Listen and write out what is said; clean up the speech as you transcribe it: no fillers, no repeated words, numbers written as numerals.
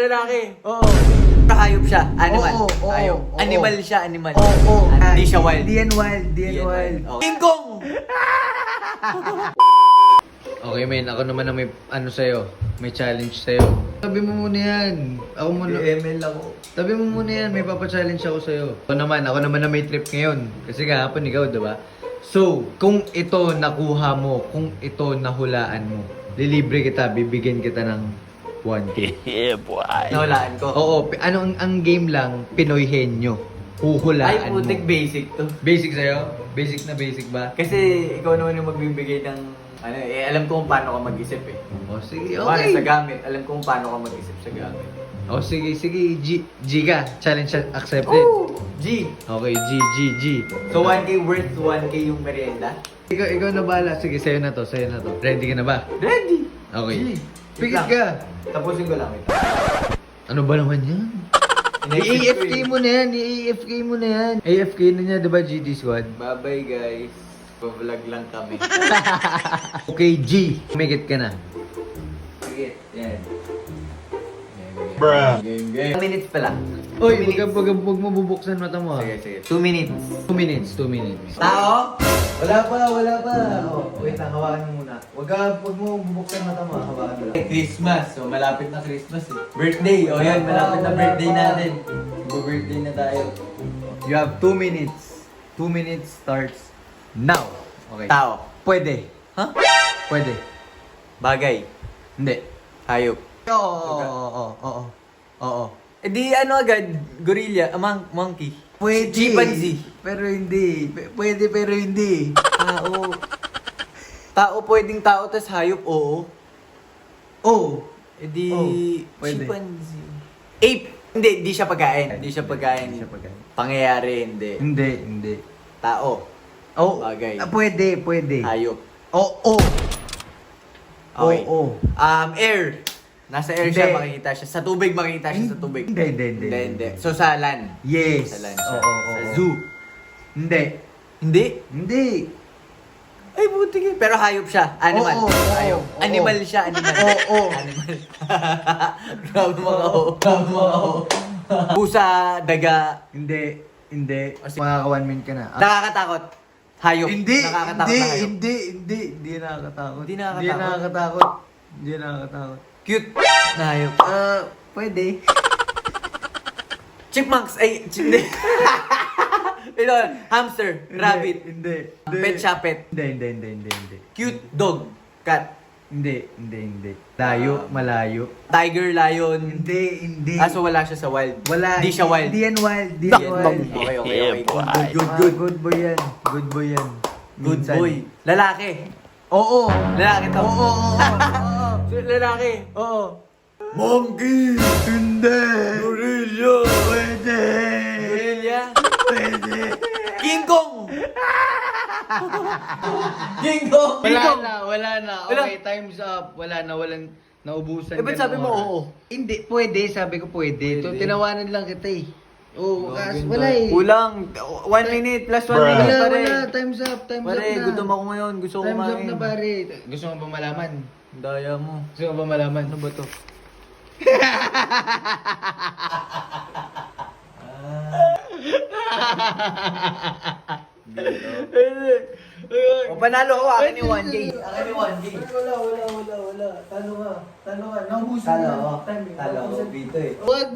Lalaki. Oo. Hayop siya. Animal. Oo, Hayop. oo. Animal siya, animal. Oo. Hindi siya wild. Di yan wild. Di yan wild. Oh. King Kong! Okay, men. Ako naman na may ano sa'yo. May challenge sa'yo. Sabi mo muna yan. Ako muna. ML ako. Sabi mo muna yan. May papa-challenge ako sa'yo. Ako naman na may trip ngayon. Kasi kahapon ikaw, diba? So, kung ito nakuha mo, kung ito nahulaan mo, lilibre kita, bibigyan kita ng 1K. Nahulaan ko. Oo, ang game lang, Pinoy Henyo. Huhulaan Ay, mo. putik basic to. Basic sa'yo? Basic na basic ba? Kasi ikaw naman yung magbibigay ng alam ko kung paano ka mag-isip eh. O, sige, Para okay. sa gamit, alam ko kung paano ka mag-isip sa gamit. O, sige, Giga, challenge accepted. G! Okay, G. So 1K worth 1K yung merienda? Ikaw na bahala. Sige, sa'yo na to. Ready ka na ba? Ready! Okay. G! Pikit ka. Tapusin ko lang ito. Ano ba naman yan? I-AFK mo na yan. I-AFK mo na yan. AFK na niya, diba, GD Squad? Bye-bye guys. Vlog lang kami. Okay, G. Umikit ka na. Sige, yan. Bruh. Game. 2 minutes pa lang. Uy, 2 minutes. wag mo bubuksan mata mo, ah. Sige. 2 minutes. 2 minutes. Tao? Wala pa. Oh, wait lang, hawakan mo muna. Wag mo bubuksan mata mo, hawakan mo lang. Christmas. So, malapit na Christmas eh. Birthday. O yan, malapit na birthday natin. Mag-birthday na tayo. You have 2 minutes. 2 minutes starts now. Okay. Tao. Pwede. Ha? Pwede. Bagay. Hindi. Hayop. Oo. Eh di ano agad? Gorilla. Monkey. Pwede. Chimpanzee. Pero hindi. Pwede pero hindi. Tao. Tao pwedeng tao, tas hayop, oo. Oh. Eh di... Oh, pwede. Chimpanzee. Ape. Hindi siya pagkain. Hindi siya pagkain. Pangyayari, hindi. Hindi. Tao. Oh. Bagay. Pwede. Hayop. Oo. Okay. Oo. Air. Nasa air Hindi. siya, makikita siya. Sa tubig, makikita siya sa tubig. Hindi. So, sa land. Yes. Sa land siya. Oo. Sa zoo. Hindi. Hindi? Ay, buti ka. Pero hayop siya. Animal. Oo. Hayop. Oo. Animal siya, animal. Oo. Animal. Grabe mga ho. Pusa, daga. Hindi. O, sige. Mga 1 minute ka na. Nakakatakot. Hayop. Hindi. Nakakatakot na hayop. Hindi nakakatakot. Hindi nakakatakot. Hindi nakakatakot. Cute na hayop. Pwede. Chipmunks. Ay, hindi. Ito, hamster, rabbit. Hindi. Pet siya, pet. Hindi. Cute dog. Cat. Hindi. Layo, malayo. Tiger, lion. Hindi. So wala siya sa wild. Wala. Hindi siya wild. Hindi yan wild. Di yan wild. Okay. Good boy yan. Good Good Minsan. boy. Lalaki. Oo. Lalaki to. Oo. Lalaki. Oo. Monkey. Hindi. Gorilla. Pwede. Gorilla. Pwede. King Kong. King Kong. Wala na. Wala. Okay, time's up. Walang naubusan. Eh, ba't sabi mo oo? Hindi, pwede. Sabi ko pwede. Pwede. Tinawanan lang kita eh. Oo, kasi Ganda. wala eh. Kulang. 1 minute plus 1 minute pare. Wala. Time's up na. Pare, gutom ako ngayon. Gusto ko Time's up kumain. na pare. Gusto mo ba malaman? Daya mo. Gusto mo ba malaman? Ano ba to? O panalo ako, akin yung 1K. Akin yung 1K. Wala. Talo ka. Naubusan Talo na. ako. Talo ako dito eh. Wag.